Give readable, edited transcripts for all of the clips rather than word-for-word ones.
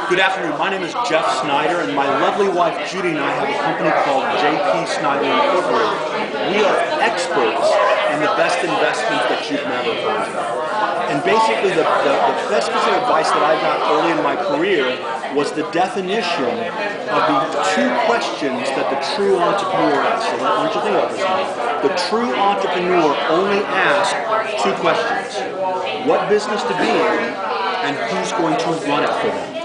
Good afternoon. My name is Jeff Snyder, and my lovely wife Judy and I have a company called JP Snyder Incorporated. We are experts in the best investments that you've never heard of. And basically, the best piece of advice that I got early in my career was the definition of the two questions that the true entrepreneur asks. So I want you to think about this now. The true entrepreneur only asks two questions: what business to be in, and who's going to run it for them.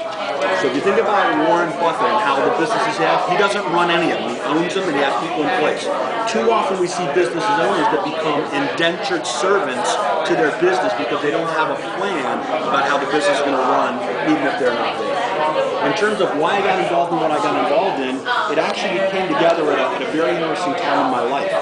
So if you think about Warren Buffett and how the businesses have, he doesn't run any of them. He owns them and he has people in place. Too often we see business owners that become indentured servants to their business because they don't have a plan about how the business is going to run, even if they're not there. In terms of why I got involved in what I got involved in, it actually came together at a very interesting time in my life.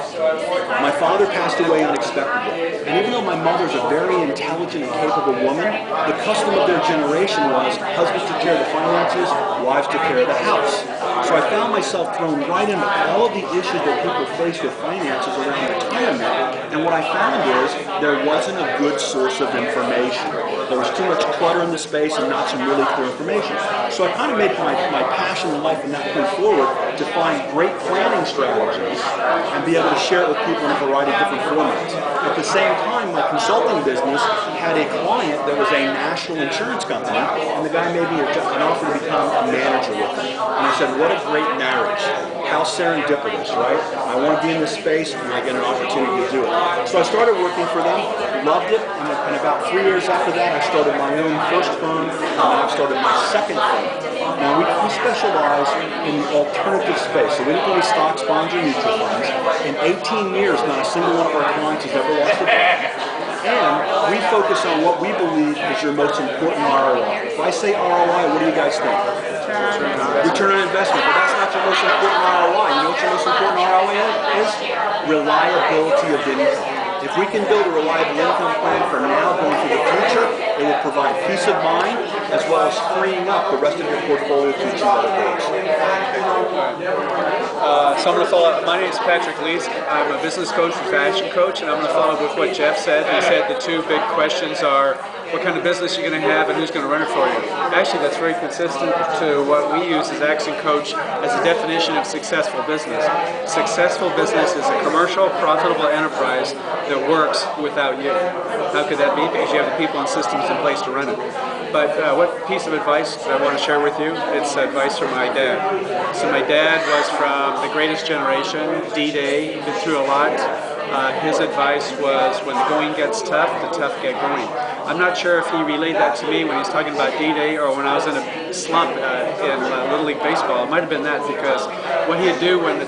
My father passed away unexpectedly. And even though my mother's a very intelligent and capable woman, the custom of their generation was husbands took care of the finances, wives took care of the house. So I found myself thrown right into all of the issues that people face with finances around retirement. And what I found is there wasn't a good source of information. There was too much clutter in the space and not some really clear information. So I kind of made my passion in life from that point forward to find great planning strategies and be able to share it with people in a variety of different formats. At the same time, my consulting business had a client that was a national insurance company, and the guy made me an offer to become a manager with him. And I said, what a great marriage. How serendipitous, right? I want to be in this space and I get an opportunity to do it. So I started working for them, loved it, and about 3 years after that I started my own first firm, and then I've started my second firm. Now we specialize in the alternative space, so we don't do any stocks, bonds, or mutual funds. In 18 years, not a single one of our clients has ever lost a dime. And we focus on what we believe is your most important ROI. If I say ROI, what do you guys think? Return on investment. But that's not your most important ROI. You know what your most important ROI is? Reliability of income. If we can build a reliable income plan for now going to the future, it will provide peace of mind as well as freeing up the rest of your portfolio to achieve other goals. So I'm going to follow up. My name is Patrick Leask. I'm a business coach and fashion coach, and I'm going to follow up with what Jeff said. He said the two big questions are what kind of business you're going to have and who's going to run it for you. Actually, that's very consistent to what we use as Accent Coach as a definition of successful business. Successful business is a commercial, profitable enterprise that works without you. How could that be? Because you have the people and systems in place to run it. But what piece of advice I want to share with you? It's advice from my dad. So my dad was from the greatest generation, D-Day, been through a lot. His advice was when the going gets tough, the tough get going. I'm not sure if he relayed that to me when he was talking about D-Day or when I was in a slump in Little League Baseball. It might have been that, because what he'd do when the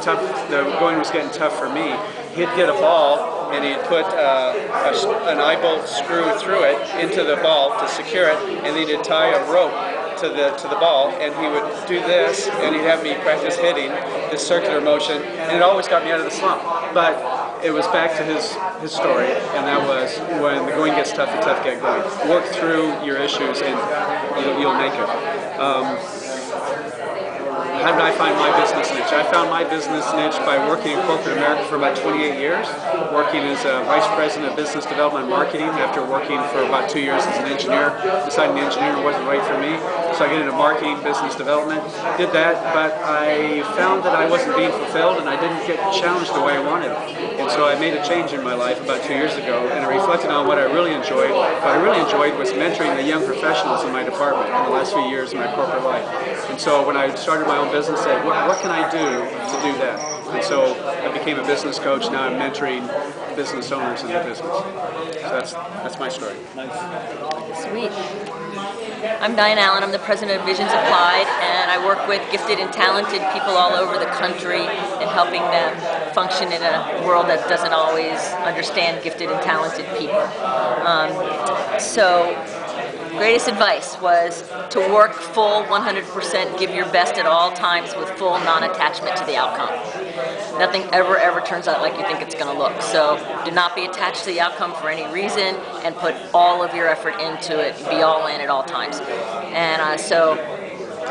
going was getting tough for me, he'd get a ball and he'd put an eye bolt screw through it into the ball to secure it, and then he'd tie a rope to the ball, and he would do this, and he'd have me practice hitting this circular motion, and it always got me out of the slump. But it was back to his story, and that was when the going gets tough, the tough get going. Work through your issues, and you'll make it. How did I find my business niche? I found my business niche by working in corporate America for about 28 years, working as a vice president of business development and marketing after working for about 2 years as an engineer. Decided engineering wasn't right for me, so I got into marketing, business development, did that, but I found that I wasn't being fulfilled and I didn't get challenged the way I wanted. And so I made a change in my life about 2 years ago, and I reflected on what I really enjoyed. What I really enjoyed was mentoring the young professionals in my department in the last few years of my corporate life. And so when I started my own business, I said, what can I do to do that? And so I became a business coach. Now I'm mentoring business owners in their business. So that's my story. Nice. Sweet. I'm Diane Allen. I'm the president of Visions Applied, and I work with gifted and talented people all over the country in helping them function in a world that doesn't always understand gifted and talented people. So greatest advice was to work full 100%, give your best at all times with full non-attachment to the outcome. Nothing ever turns out like you think it's going to look. So do not be attached to the outcome for any reason, and put all of your effort into it. Be all in at all times. And so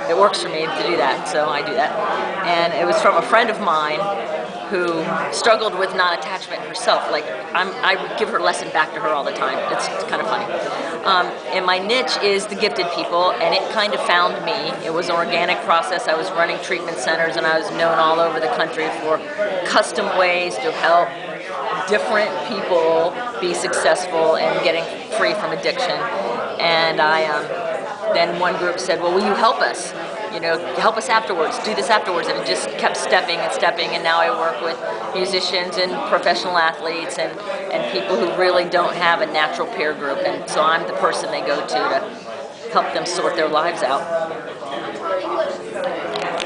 it works for me to do that, so I do that. And it was from a friend of mine who struggled with non-attachment herself. Like I would give her lesson back to her all the time. It's kind of funny. And my niche is the gifted people, and it kind of found me. It was an organic process. I was running treatment centers, and I was known all over the country for custom ways to help different people be successful in getting free from addiction. And then one group said, well, will you help us? You know, help us afterwards, do this afterwards. And it just kept stepping and stepping, and now I work with musicians and professional athletes and people who really don't have a natural peer group. And so I'm the person they go to help them sort their lives out.